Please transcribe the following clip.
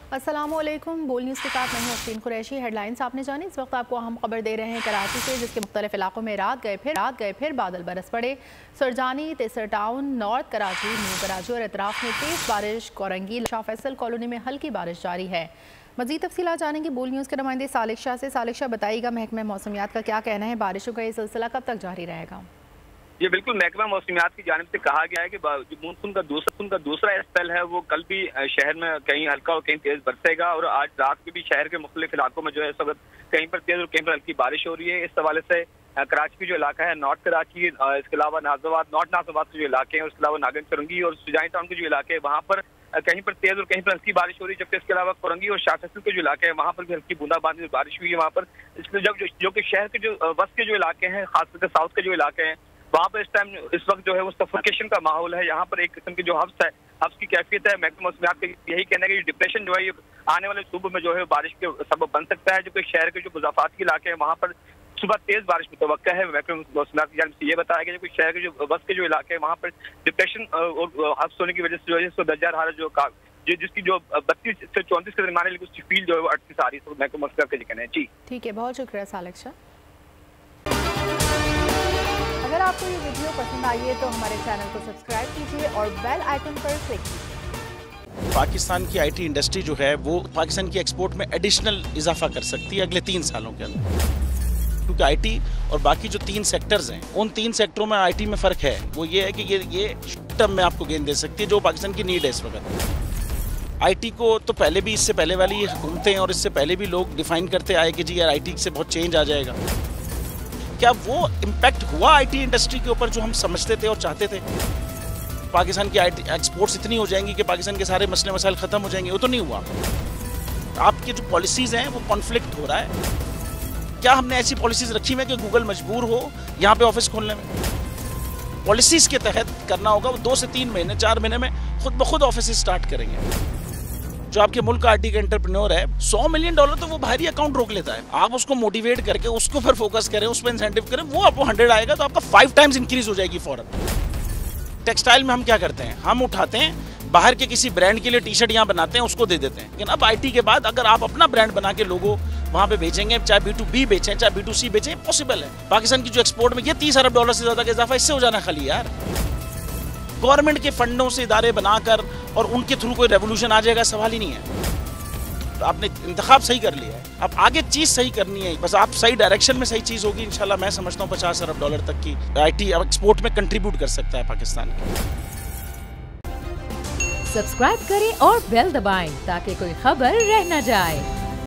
अस्सलामुअलैकुम। बोल न्यूज़ के साथ मैं हूं अफरीन कुरैशी। हेडलाइंस आपने जानी। इस वक्त आपको हम खबर दे रहे हैं कराची से, जिसके मुख्तलिफ इलाकों में रात गए फिर बादल बरस पड़े। सरजानी, तेसर town, north Karachi, new Karachi और अतराफ में तेज़ बारिश। कोरंगी, शाह फैसल कॉलोनी में हल्की बारिश जारी है। मज़ीद तफसीलात जानेंगे बोल न्यूज़ के नुमाइंदे सालिक शाह से। सालिक शाह, बताइएगा महकमा मौसमियात का क्या कहना है, बारिशों का ये सिलसिला कब तक जारी रहेगा? ये बिल्कुल महकमा मौसमियात की जानिब से कहा गया है कि जो मानसून का दूसरा स्पेल है वो कल भी शहर में कहीं हल्का और कहीं तेज बरसेगा। और आज रात में भी शहर के मुख्तलिफ इलाकों में जो है इस वक्त कहीं पर तेज और कहीं पर हल्की बारिश हो रही है। इस हवाले से कराची की जो इलाका है नॉर्थ कराची, इसके अलावा नाजवाबाद, नॉर्थ नाजवाबाद के जो इलाके हैं, उसके अलावा नागन चुरंगी और सुजानी टाउन के जो इलाके हैं वहाँ पर कहीं पर तेज और कहीं पर हल्की बारिश हो रही है। जबकि इसके अलावा कोरंगी और शाह फैसल के जो इलाके हैं वहाँ पर भी हल्की बूंदाबांदी बारिश हुई है। वहाँ पर जो कि शहर के जो वस्त के जो इलाके हैं, खासकर साउथ के जो इलाके हैं, वहाँ पर इस वक्त जो है वो सफोकेशन का माहौल है। यहाँ पर एक किस्म की जो हब्स की कैफियत है। महकमा मौसमियात का यही कहना है कि डिप्रेशन जो है ये आने वाले सूबों में जो है बारिश के सबब बन सकता है। जो कि शहर के जो मुजाफाती इलाके हैं वहाँ पर सुबह तेज बारिश मुतवक्का है। महकमा मौसमियात की जानिब से ये बताया गया कि शहर के जो वस्त के जो इलाके हैं वहाँ पर डिप्रेशन और हब्स होने की वजह से जो है दर्जा हालत जिसकी जो 32 से 34 के दरमियान, लेकिन उसकी फील जो है वो 38 आ रही है। महकमा मौसमियात का कहना है। जी ठीक है, बहुत शुक्रिया सालिक शाह। अगर आपको ये वीडियो पसंद आई है तो हमारे चैनल को सब्सक्राइब कीजिए और बेल आइकन पर क्लिक कीजिए। पाकिस्तान की आईटी इंडस्ट्री जो है वो पाकिस्तान की एक्सपोर्ट में एडिशनल इजाफा कर सकती है अगले 3 सालों के अंदर, क्योंकि आईटी और बाकी जो 3 सेक्टर्स हैं उन 3 सेक्टरों में आईटी में फ़र्क है। वो ये है कि ये टर्म में आपको गेन दे सकती है जो पाकिस्तान की नीड है इस वक्त। आईटी को तो पहले भी, इससे पहले वाली हुकूमतें और इससे पहले भी लोग डिफाइन करते आए कि जी यार आईटी से बहुत चेंज आ जाएगा। क्या वो इम्पैक्ट हुआ आईटी इंडस्ट्री के ऊपर जो हम समझते थे और चाहते थे? पाकिस्तान की आईटी एक्सपोर्ट्स इतनी हो जाएंगी कि पाकिस्तान के सारे मसले मसाइल ख़त्म हो जाएंगे? वो तो नहीं हुआ। आपकी जो पॉलिसीज़ हैं वो कॉन्फ्लिक्ट हो रहा है। क्या हमने ऐसी पॉलिसीज़ रखी हुई है कि गूगल मजबूर हो यहाँ पे ऑफिस खोलने में? पॉलिसीज़ के तहत करना होगा। वो 2 से 3 महीने 4 महीने में खुद ब खुद ऑफिस स्टार्ट करेंगे। जो आपके मुल्क का आईटी का एंटरप्रेन्योर है, $100 मिलियन तो वो बाहरी अकाउंट रोक लेता है। आप उसको मोटिवेट करके उसको पर फोकस करें, उस पर इंसेंटिव करें, वो आपको 100 आएगा तो आपका 5 टाइम्स इंक्रीज हो जाएगी फौरन। टेक्सटाइल में हम क्या करते हैं, हम उठाते हैं बाहर के किसी ब्रांड के लिए टी शर्ट यहाँ बनाते हैं, उसको दे देते हैं। लेकिन अब आईटी के बाद अगर आप अपना ब्रांड बना के लोगो वहाँ पे बेचेंगे, चाहे B2B बेचें चाहे B2C बेचें, पॉसिबल है। पाकिस्तान की जो एक्सपोर्ट में ये $30 अरब से ज्यादा का इजाफा इससे हो जाना खाली यार। गवर्नमेंट के फंडों से इदारे बनाकर और उनके थ्रू कोई रेवोल्यूशन आ जाएगा, सवाल ही नहीं है। तो आपने इंतखाब सही कर लिया है, अब आगे चीज सही करनी है। बस आप सही डायरेक्शन में सही चीज होगी इंशाल्लाह। मैं समझता हूँ $50 अरब तक की आईटी एक्सपोर्ट में कंट्रीब्यूट कर सकता है पाकिस्तान। सब्सक्राइब करें और बेल दबाएं ताकि कोई खबर रह न जाए।